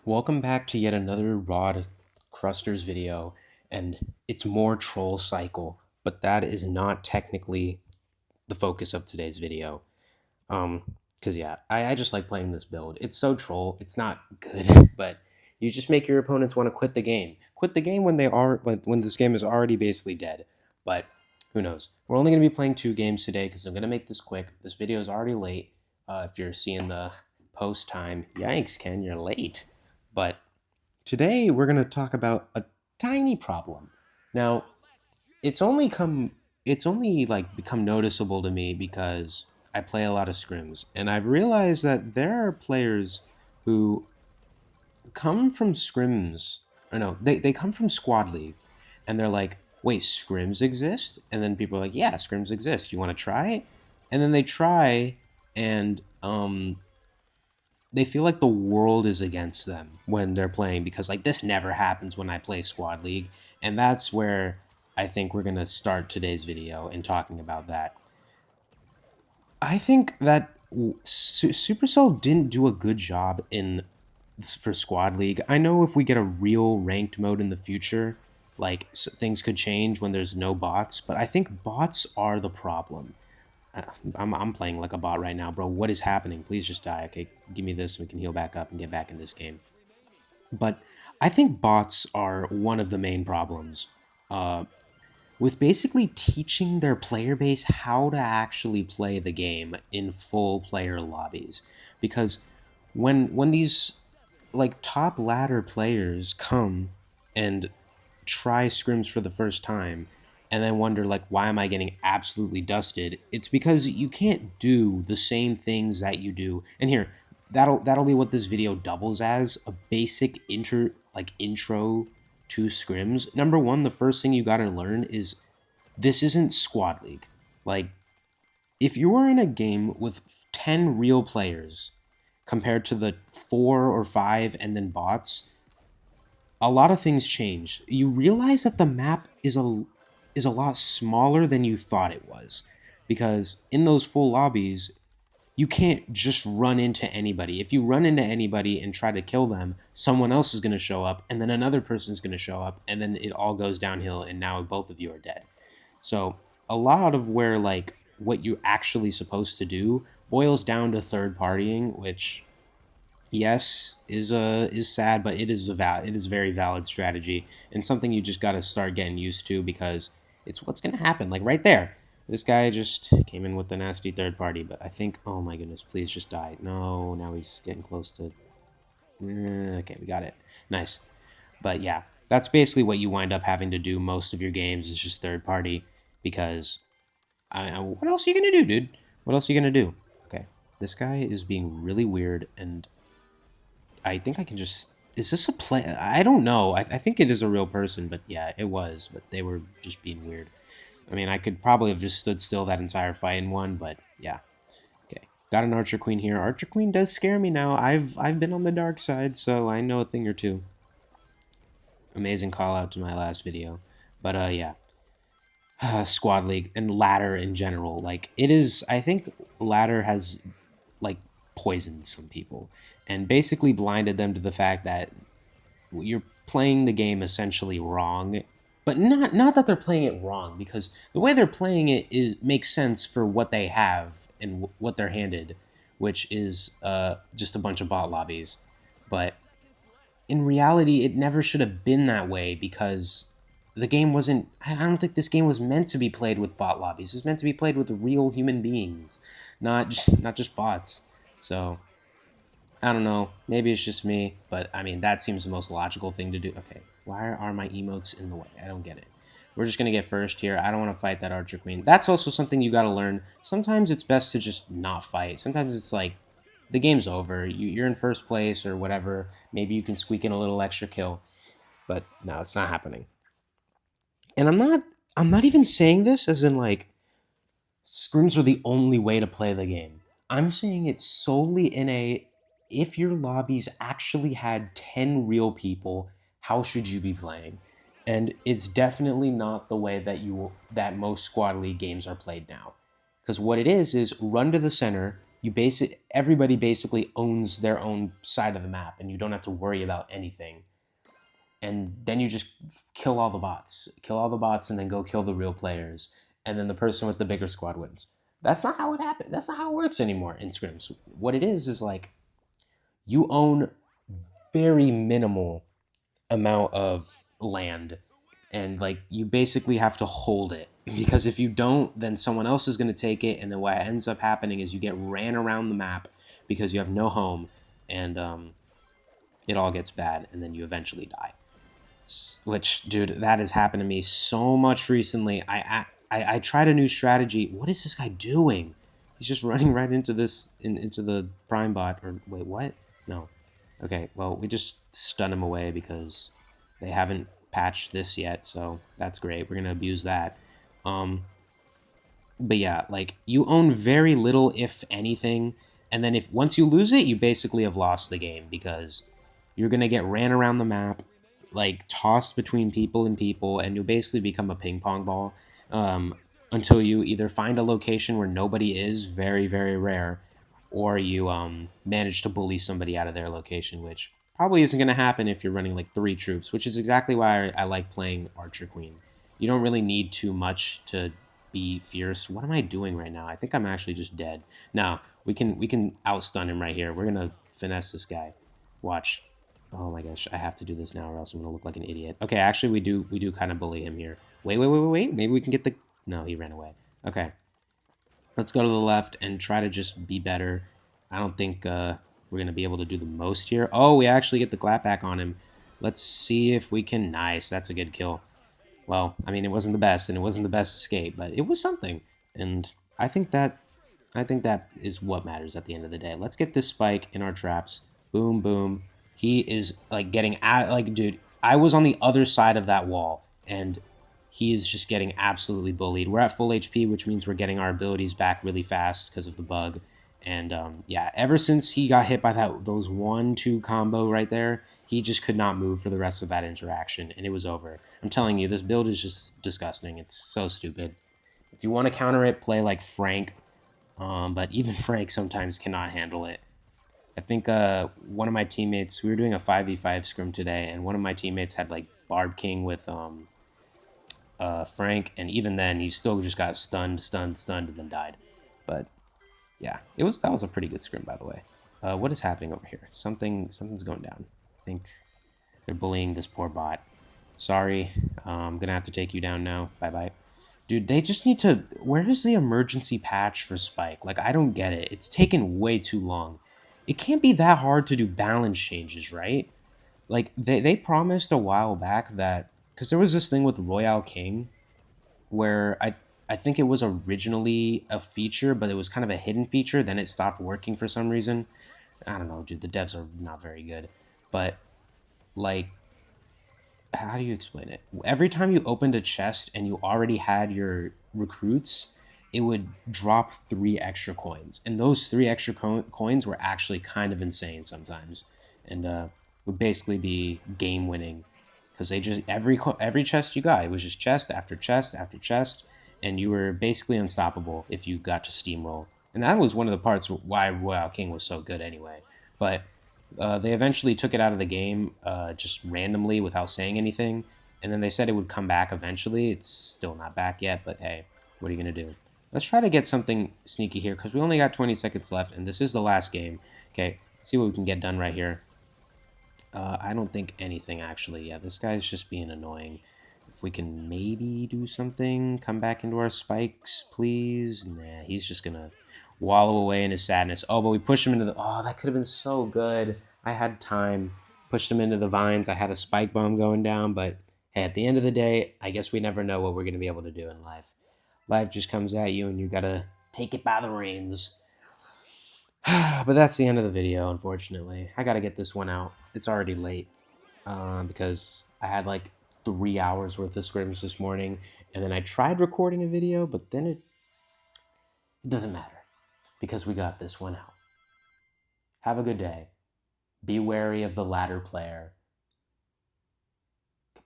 Welcome back to yet another Rod Crusters video, and it's more Troll Cycle, but that is not technically the focus of today's video. Because yeah, I just like playing this build. It's so troll, it's not good, but you just make your opponents want to quit the game. Quit the game when when this game is already basically dead. But who knows? We're only going to be playing 2 games today because I'm going to make this quick. This video is already late. If you're seeing the post time, yikes, Ken, you're late. But today we're going to talk about a tiny problem. Now, it's only come it's only like become noticeable to me because I play a lot of scrims, and I've realized that there are players who come from scrims, or no, they come from Squad League, and they're like, wait, scrims exist? And then people are like, yeah, scrims exist, you want to try it? And then they try, and they feel like the world is against them when they're playing because like this never happens when I play Squad League, and that's where I think we're gonna start today's video in talking about that. I think that Supercell didn't do a good job in for Squad League. I know if we get a real ranked mode in the future, like things could change when there's no bots, but I think bots are the problem. I'm playing like a bot right now, bro. What is happening? Please just die. Okay, give me this so we can heal back up and get back in this game. But I think bots are one of the main problems uh, with basically teaching their player base how to actually play the game in full player lobbies. Because when these like top ladder players come and try scrims for the first time and then wonder like why am I getting absolutely dusted, it's because you can't do the same things that you do. And here, that'll be what this video doubles as, a basic intro to scrims. Number one, the first thing you got to learn is this isn't Squad League. Like, if you were in a game with 10 real players compared to the 4 or 5 and then bots, a lot of things change. You realize that the map is a lot smaller than you thought it was, because in those full lobbies, you can't just run into anybody. If you run into anybody and try to kill them, someone else is going to show up, and then another person's going to show up, and then it all goes downhill, and now both of you are dead. So a lot of where like what you're actually supposed to do boils down to third partying, which yes is sad, but it is very valid strategy and something you just got to start getting used to because it's what's going to happen. Like right there, this guy just came in with the nasty third party, but I think, oh my goodness, please just die. No, now he's getting close to okay, we got it. Nice. But yeah, that's basically what you wind up having to do most of your games is just third party because what else are you gonna do, dude? What else are you gonna do? Okay, this guy is being really weird, and I think I can just. Is this a play? I don't know. I think it is a real person, but yeah, it was. But they were just being weird. I mean, I could probably have just stood still that entire fight and won, but yeah. Okay, got an Archer Queen here. Archer Queen does scare me now. I've been on the dark side, so I know a thing or two. Amazing call out to my last video, but yeah. Squad League and ladder in general, like it is. I think ladder has like poisoned some people and basically blinded them to the fact that you're playing the game essentially wrong, but not that they're playing it wrong, because the way they're playing it is makes sense for what they have and what they're handed, which is just a bunch of bot lobbies. But in reality, it never should have been that way because the game wasn't. I don't think this game was meant to be played with bot lobbies. It's meant to be played with real human beings, not just bots. So I don't know. Maybe it's just me, but I mean that seems the most logical thing to do. Okay, why are my emotes in the way? I don't get it. We're just gonna get first here. I don't want to fight that Archer Queen. That's also something you gotta learn. Sometimes it's best to just not fight. Sometimes it's like the game's over. You're in first place or whatever. Maybe you can squeak in a little extra kill, but no, it's not happening. And I'm not even saying this as in like scrims are the only way to play the game. I'm saying it solely in a if your lobbies actually had 10 real people, how should you be playing? And it's definitely not the way that most Squad League games are played now. Because what it is run to the center, everybody basically owns their own side of the map, and you don't have to worry about anything. And then you just kill all the bots, and then go kill the real players, and then the person with the bigger squad wins. That's not how it happened. That's not how it works anymore in scrims. What it is like you own very minimal amount of land, and like you basically have to hold it, because if you don't, then someone else is going to take it, and then what ends up happening is you get ran around the map because you have no home, and it all gets bad, and then you eventually die. Which, dude, that has happened to me so much recently. I tried a new strategy. What is this guy doing? He's just running right into into the prime bot. Or wait, what? No. Okay, well, we just stun him away because they haven't patched this yet, so that's great. We're gonna abuse that. But yeah, like you own very little, if anything, and then if once you lose it, you basically have lost the game, because you're gonna get ran around the map, like tossed between people and people, and you'll basically become a ping pong ball, until you either find a location where nobody is, very very rare, or you manage to bully somebody out of their location, which probably isn't going to happen if you're running like 3 troops, which is exactly why I like playing Archer Queen. You don't really need too much to be fierce. What am I doing right now? I think I'm actually just dead. No, we can outstun him right here. We're going to finesse this guy. Watch. Oh my gosh, I have to do this now or else I'm going to look like an idiot. Okay, actually we do kind of bully him here. Wait. Maybe we can get the... No, he ran away. Okay. Let's go to the left and try to just be better. I don't think we're going to be able to do the most here. Oh, we actually get the clapback on him. Let's see if we can... Nice, that's a good kill. Well, I mean, it wasn't the best, and it wasn't the best escape, but it was something. And I think that is what matters at the end of the day. Let's get this spike in our traps. Boom, boom. He is, like, getting... Like, dude, I was on the other side of that wall, and... he is just getting absolutely bullied. We're at full HP, which means we're getting our abilities back really fast because of the bug. And yeah, ever since he got hit by those 1-2 combo right there, he just could not move for the rest of that interaction, and it was over. I'm telling you, this build is just disgusting. It's so stupid. If you want to counter it, play like Frank, but even Frank sometimes cannot handle it. I think one of my teammates, we were doing a 5v5 scrim today, and one of my teammates had like Barb King with... Frank, and even then he still just got stunned, and then died. But yeah, that was a pretty good scrim, by the way. What is happening over here? Something's going down. I think they're bullying this poor bot. Sorry, I'm gonna have to take you down now. Bye. Dude, they just need to... Where is the emergency patch for Spike? Like, I don't get it. It's taken way too long. It can't be that hard to do balance changes, right? Like, they promised a while back that... Because there was this thing with Royale King where I think it was originally a feature, but it was kind of a hidden feature. Then it stopped working for some reason. I don't know, dude. The devs are not very good. But, like, how do you explain it? Every time you opened a chest and you already had your recruits, it would drop 3 extra coins. And those 3 extra coins were actually kind of insane sometimes. And would basically be game-winning. Because they just... Every chest you got, it was just chest after chest after chest. And you were basically unstoppable if you got to steamroll. And that was one of the parts why Royale King was so good anyway. But they eventually took it out of the game just randomly without saying anything. And then they said it would come back eventually. It's still not back yet, but hey, what are you going to do? Let's try to get something sneaky here because we only got 20 seconds left, and this is the last game. Okay, let's see what we can get done right here. I don't think anything, actually. Yeah, this guy's just being annoying. If we can maybe do something, come back into our spikes, please. Nah, he's just going to wallow away in his sadness. Oh, but we pushed him into the... Oh, that could have been so good. I had time. Pushed him into the vines. I had a spike bomb going down, but hey, at the end of the day, I guess we never know what we're going to be able to do in life. Life just comes at you, and you got to take it by the reins. But that's the end of the video, unfortunately. I got to get this one out. It's already late because I had like 3 hours worth of scrims this morning, and then I tried recording a video, but then it doesn't matter because we got this one out. Have a good day. Be wary of the ladder player.